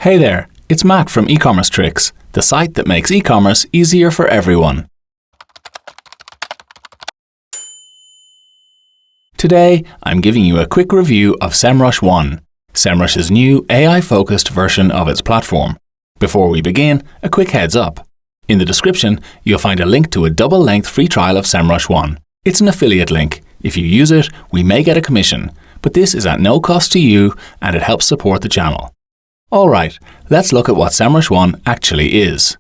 Hey there, it's Matt from Ecommerce Tricks, the site that makes e-commerce easier for everyone. Today, I'm giving you a quick review of Semrush One, Semrush's new AI-focused version of its platform. Before we begin, a quick heads up. In the description, you'll find a link to a double-length free trial of Semrush One. It's an affiliate link. If you use it, we may get a commission, but this is at no cost to you and it helps support the channel. Alright, let's look at what Semrush One actually is.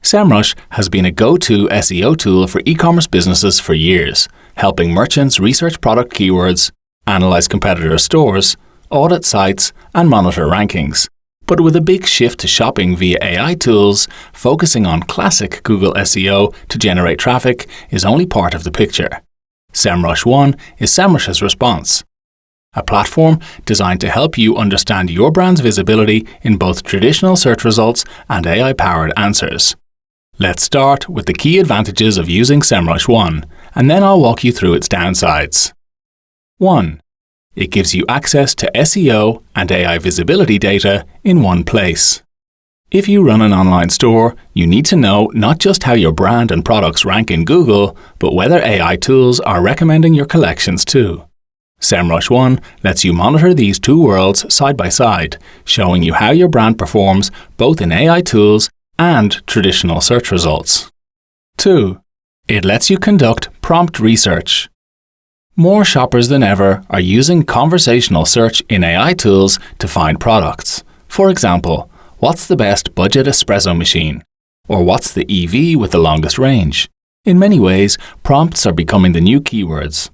Semrush has been a go-to SEO tool for e-commerce businesses for years, helping merchants research product keywords, analyze competitor stores, audit sites, and monitor rankings. But with a big shift to shopping via AI tools, focusing on classic Google SEO to generate traffic is only part of the picture. Semrush One is Semrush's response. A platform designed to help you understand your brand's visibility in both traditional search results and AI-powered answers. Let's start with the key advantages of using Semrush One, and then I'll walk you through its downsides. 1. It gives you access to SEO and AI visibility data in one place. If you run an online store, you need to know not just how your brand and products rank in Google, but whether AI tools are recommending your collections too. Semrush One lets you monitor these two worlds side by side, showing you how your brand performs both in AI tools and traditional search results. 2. It lets you conduct prompt research. More shoppers than ever are using conversational search in AI tools to find products. For example, what's the best budget espresso machine? Or what's the EV with the longest range? In many ways, prompts are becoming the new keywords.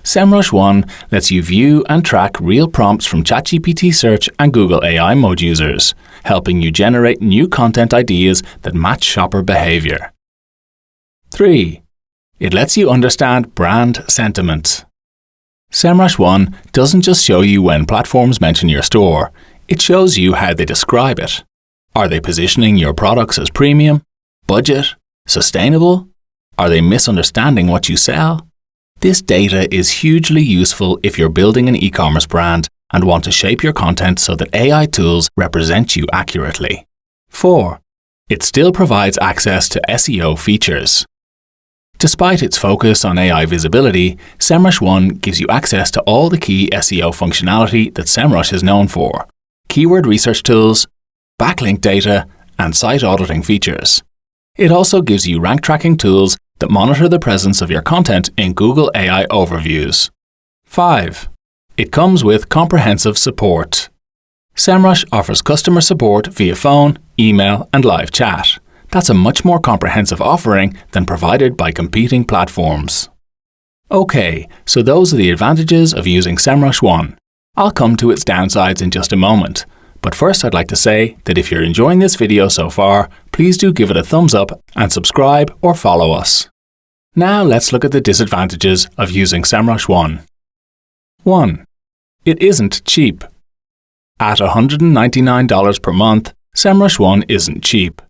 Semrush One lets you view and track real prompts from ChatGPT Search and Google AI Mode users, helping you generate new content ideas that match shopper behavior. 3. It lets you understand brand sentiment. Semrush One doesn't just show you when platforms mention your store, it shows you how they describe it. Are they positioning your products as premium, budget, sustainable? Are they misunderstanding what you sell? This data is hugely useful if you're building an e-commerce brand and want to shape your content so that AI tools represent you accurately. 4. It still provides access to SEO features. Despite its focus on AI visibility, Semrush One gives you access to all the key SEO functionality that Semrush is known for: keyword research tools, backlink data, and site auditing features. It also gives you rank tracking tools that monitor the presence of your content in Google AI overviews. 5. It comes with comprehensive support. Semrush offers customer support via phone, email, and live chat. That's a much more comprehensive offering than provided by competing platforms. Okay, so those are the advantages of using Semrush One. I'll come to its downsides in just a moment. But first I'd like to say that if you're enjoying this video so far, please do give it a thumbs up and subscribe or follow us. Now let's look at the disadvantages of using Semrush One. 1. It isn't cheap. At $199 per month, Semrush One isn't cheap.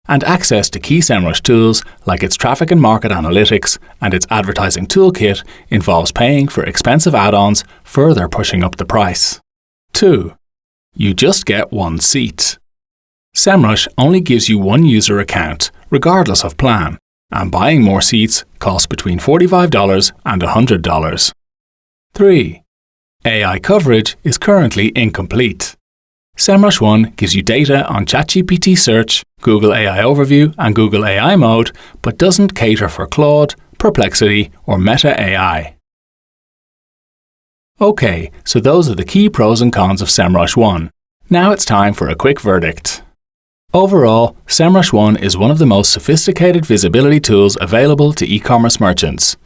And access to key Semrush tools like its traffic and market analytics and its advertising toolkit involves paying for expensive add-ons, further pushing up the price. 2. You just get one seat. Semrush only gives you one user account, regardless of plan, and buying more seats costs between $45 and $100. 3. AI coverage is currently incomplete. Semrush One gives you data on ChatGPT Search, Google AI Overview, and Google AI Mode, but doesn't cater for Claude, Perplexity, or Meta AI. Okay, so those are the key pros and cons of Semrush One. Now it's time for a quick verdict. Overall, Semrush One is one of the most sophisticated visibility tools available to e-commerce merchants.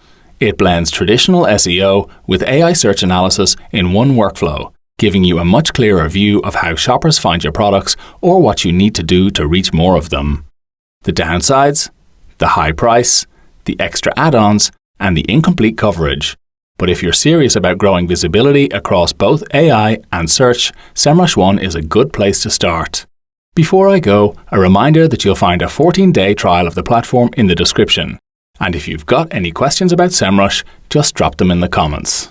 It blends traditional SEO with AI search analysis in one workflow, giving you a much clearer view of how shoppers find your products or what you need to do to reach more of them. The downsides? The high price, the extra add-ons, and the incomplete coverage. But if you're serious about growing visibility across both AI and search, Semrush One is a good place to start. Before I go, a reminder that you'll find a 14-day trial of the platform in the description. And if you've got any questions about Semrush, just drop them in the comments.